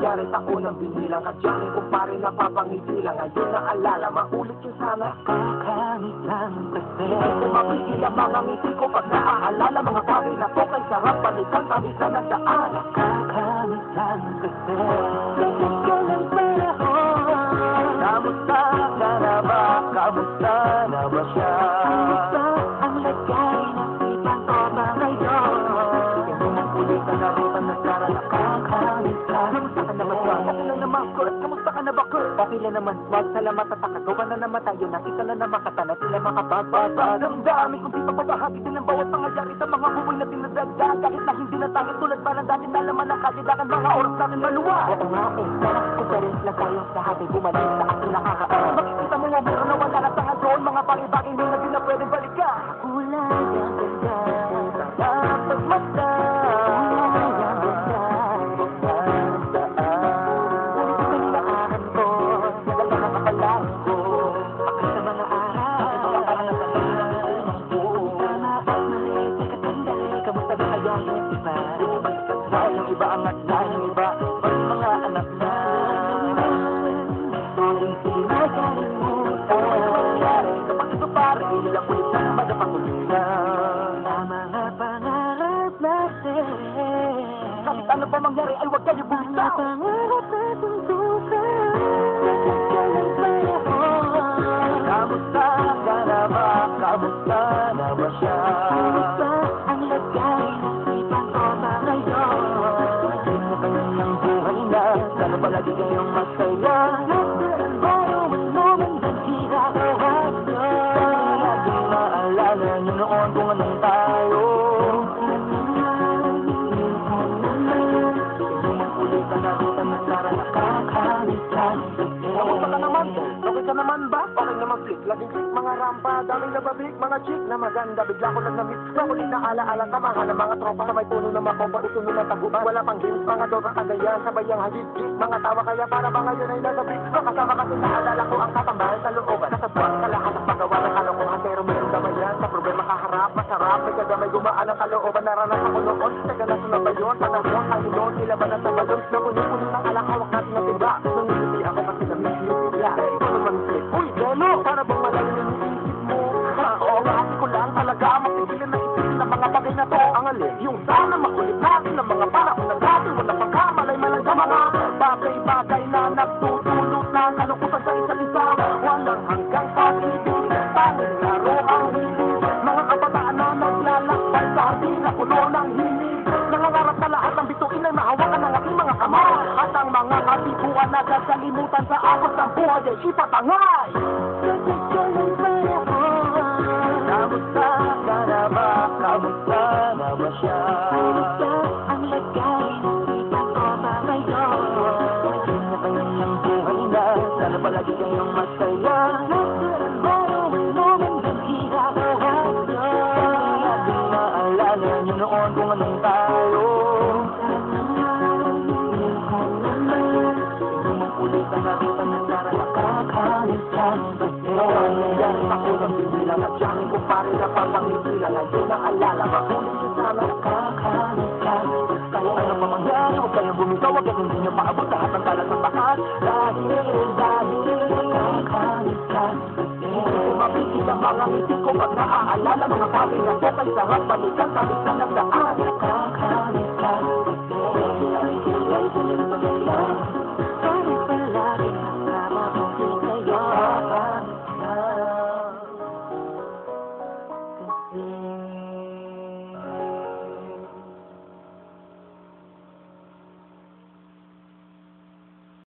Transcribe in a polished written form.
nangyari taon ng binilang. Kadyanin ko pa rin napapangiti lang. Ngayon naalala, maulit yung sana. Kakamit lang kasi Hindi ko mapigil ang mga ngiti ko pag naaalala. Mga bagay na to kay sarap balikan tabi sa nagdaan. Kakamit lang kasi Kapit ka ng panahon. Kamusta ka na ba? Kamusta na ba siya? Kamusta ang lagay ng ibang ko ba ngayon? Sige mo mong ulit na naroon na Sara. Kakamit lang. Kamusta ka na ba siya? Okay lang naman, Kurt. Kamusta ka na ba, Kurt? Okay lang naman, wag salamat at nakagawa na naman tayo ng isa na makatana sila Ang damdamin kung di pa babahagi din ang bawat pangyayari sa mga buhay na dinadagdag. Kahit na hindi na tayo tulad pa ng dati na laman ng kalidakan mga oras natin maluwa. Oo nga eh, sarap ko pa rin na tayo sa habi bumalik sa aking nakakaan. Makikita mo nga meron na wala na sa ngayon. Mga bagay-bagay na hindi na pwede balikan. Kulay ang ganda, Dapat mata. kulay ang ganda. Ngunit pagdaan ko, dala na kapalaan ko. Ako sa mga araw, tama at mali, katandali, kamusta ba kaya yung iba? Yung iba angat na, yung iba pag mga anak na. Hindi makalimutan. Kapag ito pare, ilang ulit na magapangulitan. Sa mga pangarap natin, Kahit ano pa mangyari ay huwag kayo mga bumitaw. pangarap natin sukat. Kapit ka ng panahon. Kamusta ka na ba? Kamusta na ba siya? Kamusta ang lagay ng ibang ko ba ngayon? Naging na kayo ng buhay na. Sana palagi kayong masaya. Nasaan ba yung moment na ginagawa nyo? Lagi maalala niyo noon kung anong tayo. Ulitan na rutan na Sara. Kakamit lang kasi Kamusta ka naman? Okay ka naman ba? Okay naman, click. Laging click mga rampa. Daming nababig, mga chick na maganda. Bigla ko lang na-miss. Nakulit na alaala sa mga ng mga tropa. Sa may puno na makompa. Uso mo na taguban. Wala pang games, mga dobra kagayan. Sabay ang hagit-git. Mga tawa kaya para ba ngayon ay nagabi. Kasama kasi naalala ko ang katambahan sa looban. Kasabwat sa lahat ng paggawa ng kalokohan. Pero mayroong damayan. Sa problema kaharap, masarap. May kagamay gumaan ang kalooban. Naranasan ko noon. Taga na sunod ba yun? Panahon, kahilon, nilaban ang sabalon. Nakunin-kunin ang alakawak natin na tiba. Nangiliti ako kasi nabibigla. Ikaw naman, Flip. Uy, Delo! Para bang malayo yung isip mo? Oo, kasi ko lang talaga mapigilan na isipin ng mga bagay na to. Ang alin, yung sana makulit natin ng mga panahon na dati. Wala pang kamalay-malay sa mga bagay-bagay na nagtutulot na kalukutan sa isa't isa. Walang hanggang pag-ibig, tanging laro ang hilig. Mga kabataan na naglalakbay sa hardin na puno ng hilig. Nangangarap na lahat ng bituin ay mahawakan ng aking mga kamay. At ang mga katipuan na kasalimutan sa agos ng buhay ay ipatangay. kapit ka ng panahon. Kamusta ka na ba? Kamusta na ba siya? Kamusta ang lagay ng ibang ko ba ngayon? Naging na kayo ng buhay na. Sana palagi kayong masaya. Nasaan ba yung moment na ginagawa nyo? Laging maalala niyo noon kung anong tayo. Ulitan na rutan na Sara. Kakamit lang kasi Nangyayari ako ng binilang. At siyahin ko pa rin napapangitilan. Ngayon naalala, makulit yung sana. kakamit lang Kahit ano pa mangyari, huwag kayong bumitaw. Huwag hindi nyo paabot lahat ng kalat ng bakas. Dahil kakamit lang kasi mapigil ang mga ngiti ko pag naaalala. Mga bagay na to kay sarap balikan. Sabi sa nagdaan. kakamit